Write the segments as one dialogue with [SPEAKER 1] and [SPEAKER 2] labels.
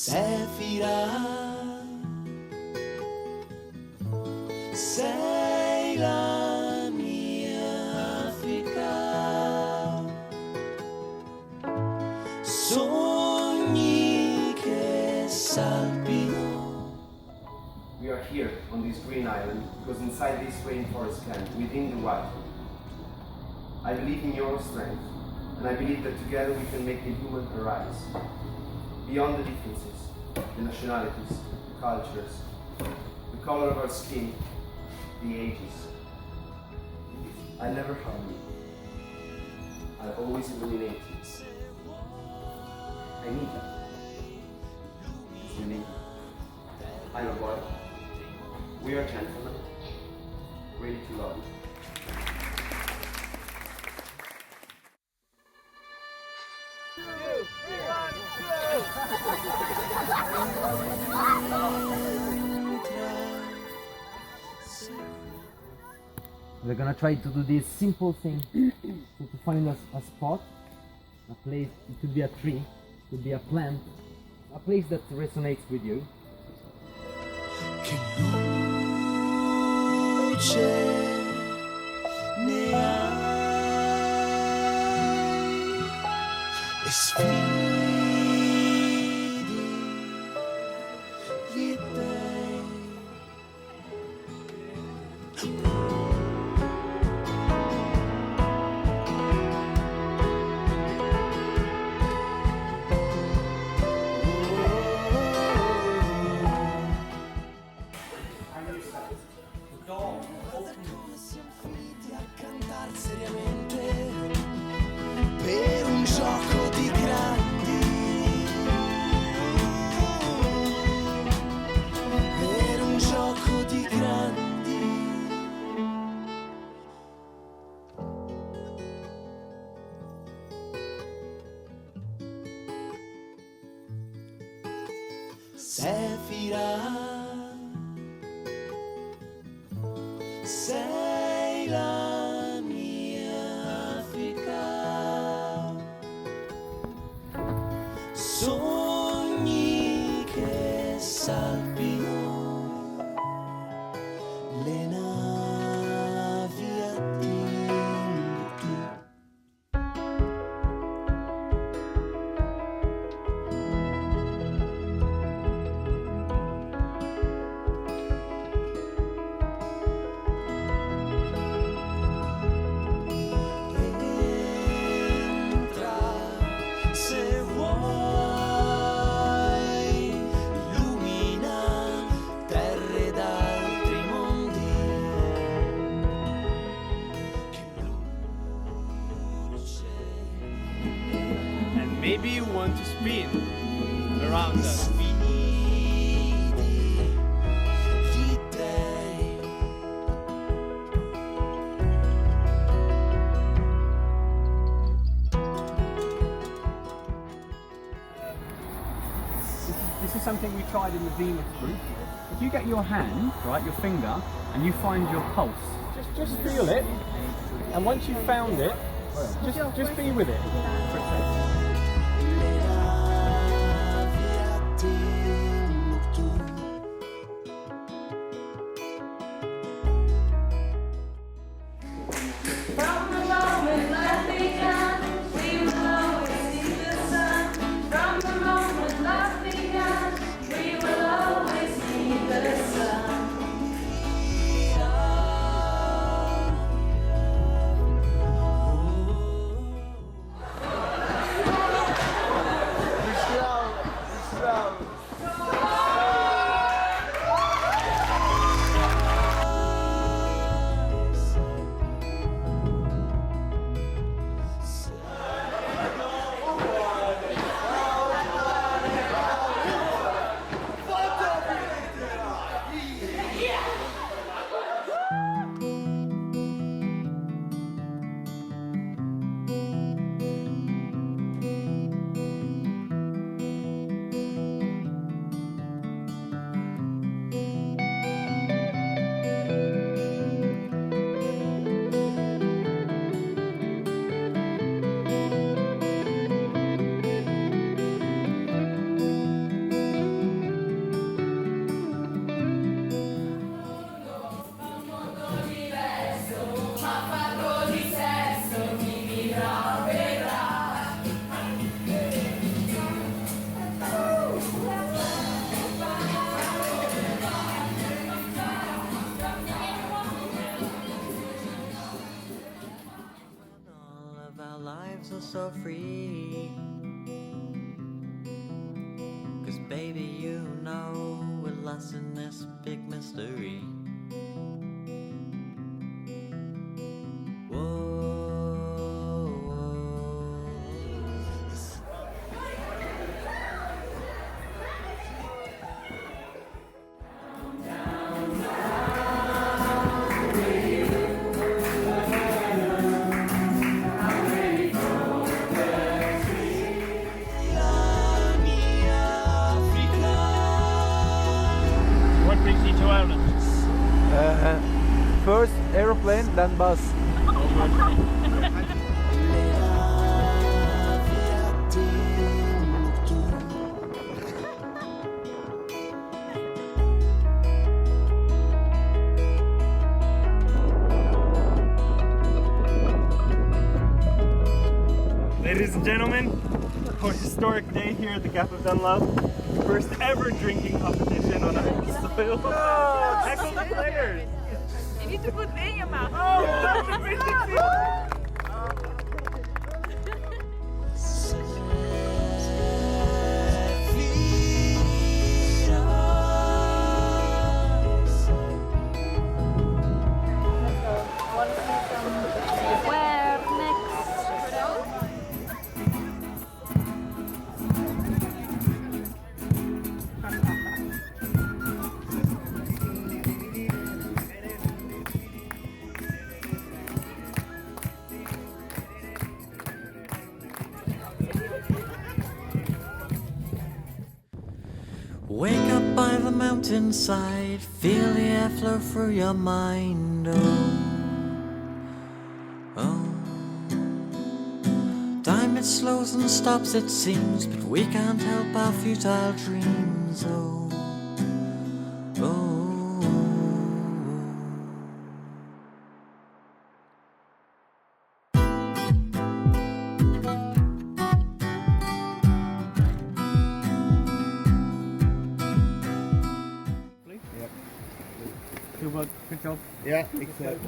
[SPEAKER 1] Sefira, sei la mia Africa, sogni che salpino.
[SPEAKER 2] We are here on this green island because inside this rainforest camp, within the wild, I believe in your strength, and I believe that together we can make the human arise. Beyond the differences, the nationalities, the cultures, the color of our skin, the ages. I'll never harm you. I'll always illuminate you. I need that. It's unique. I'm a boy. We are gentlemen, ready to love you.
[SPEAKER 3] We're gonna try to do this simple thing to find a spot, a place. It could be a tree, it could be a plant, a place that resonates with you.
[SPEAKER 1] Che luce ne hai e sfidi gli dèi. Seriamente per un gioco di grandi, per un gioco di grandi. Sefira, sei la mia Africa, sogni che salpino le navi a Timbuktu.
[SPEAKER 4] Maybe you want to spin around us.
[SPEAKER 5] This is something we tried in the Venus group. If you get your hand, right, your finger, and you find your pulse, just feel it, and once you've found it, just be with it for a second.
[SPEAKER 6] so free. 'Cause baby, you know we're lost in this big mystery.
[SPEAKER 4] What brings you to Ireland?
[SPEAKER 3] First aeroplane, then bus.
[SPEAKER 4] Ladies and gentlemen, for a historic day here at the Gap of Dunlop, first ever drinking competition on Irish soil. Heckle the players!
[SPEAKER 7] You need to put me in your mouth.
[SPEAKER 8] Where next?
[SPEAKER 6] Wake up by the mountainside, feel the air flow through your mind. Oh. Time it slows and stops, it seems, but we can't help our futile dreams. Oh. Oh.
[SPEAKER 5] Good job.
[SPEAKER 3] Yeah, excellent.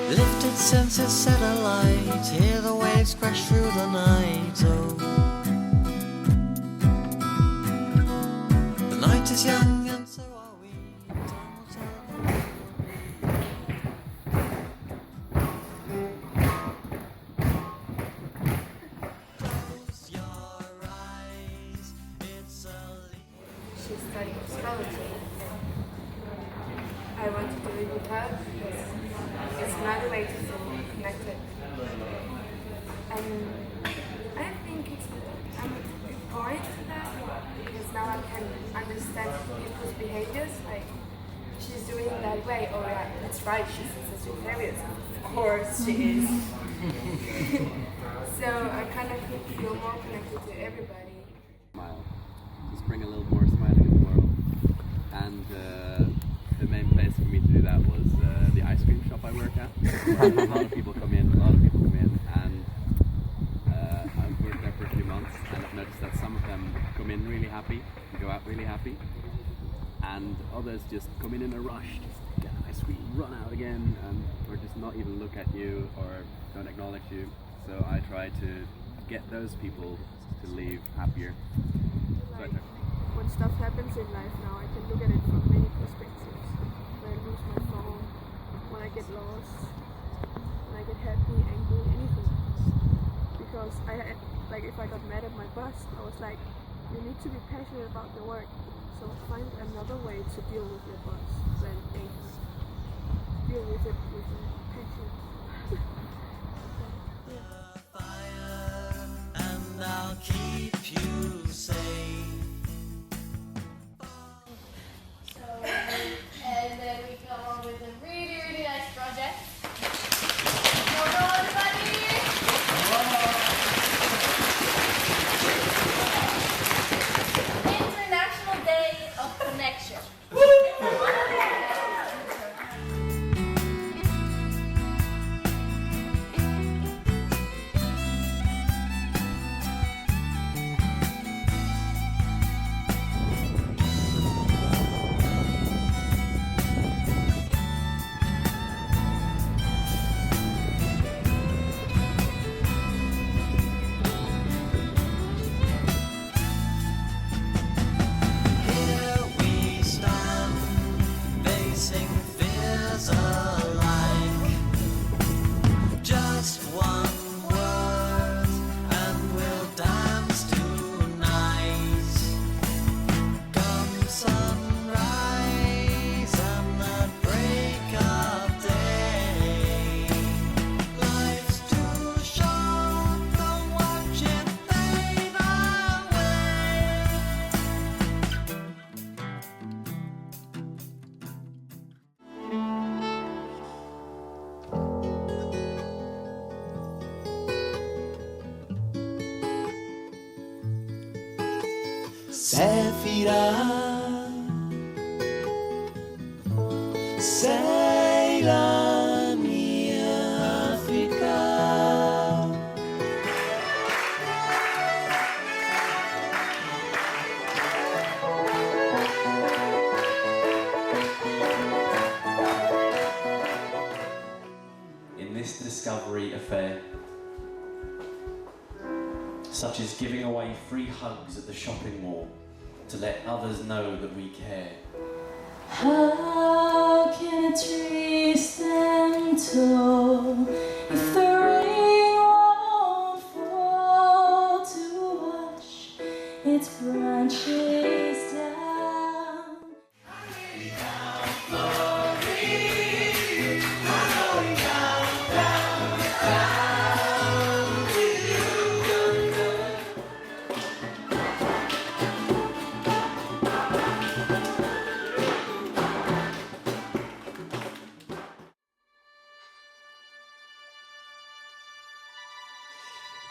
[SPEAKER 6] Lifted senses set alight, hear the waves crash through the night. Oh. The night is young and so are we. Close your eyes, it's a
[SPEAKER 8] She's studying astrology. I want to do it with her because it's another way to feel connected. And I think I'm going to that because now I can understand people's behaviors. Like, she's doing it that way. Oh yeah, that's right, she's a Sagittarius. Of course she is. So I kind of feel more connected to everybody.
[SPEAKER 9] Smile. Just bring a little more smiling in the world. And the main place for me to do that was the ice cream shop I work at. A lot of people come in, and I've worked there for a few months, and I've noticed that some of them come in really happy, and go out really happy, and others just come in a rush, just get an ice cream, run out again, or just not even look at you or don't acknowledge you. So I try to get those people to leave happier. So I try.
[SPEAKER 7] When stuff happens in life now, I can look at it from many perspectives. When I lose my phone, when I get lost, when I get happy, angry, anything. Because if I got mad at my boss, I was like, you need to be passionate about your work. So find another way to deal with your boss than anger. Deal with it with passion.
[SPEAKER 6] and I'll keep you safe.
[SPEAKER 10] And then we come up with a really, really nice project. Photo, everybody! International Day of Connection.
[SPEAKER 1] Zefira, sei la mia Africa.
[SPEAKER 11] In this discovery affair, such as giving away free hugs at the shopping mall to let others know that we care.
[SPEAKER 12] How can a tree stand tall if the rain won't fall to wash its branches down?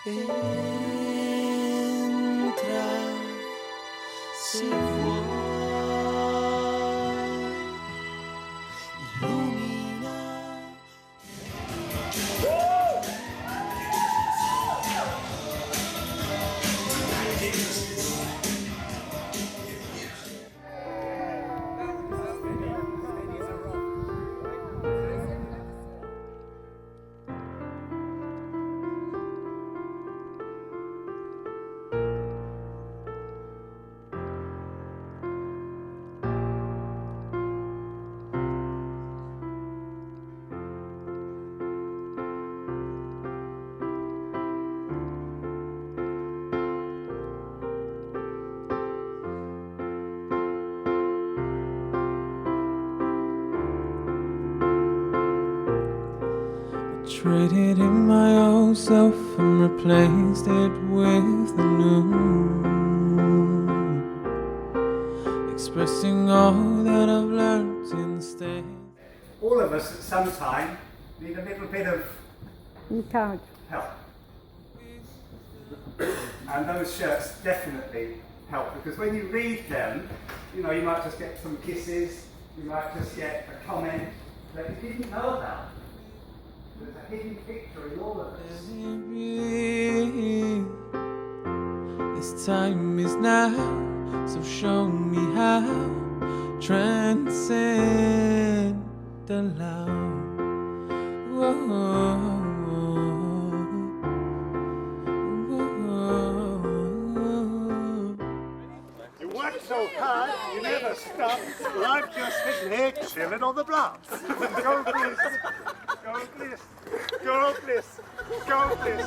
[SPEAKER 1] Entra se vuoi, illumina.
[SPEAKER 13] Traded in my old self and replaced it with the new, expressing all that I've learned instead.
[SPEAKER 5] All of us at some time need a little bit of help. And those shirts definitely help, because when you read them, you know, you might just get some kisses, you might just get a comment that you didn't know about. There's a hidden picture in all of this.
[SPEAKER 13] This time is now, so show me how. Transcend the love. Whoa.
[SPEAKER 5] You work so hard, you never stop. Well, I'm just sitting here chilling on the bluff. Go, please. Go, please. Go, please. Go, please.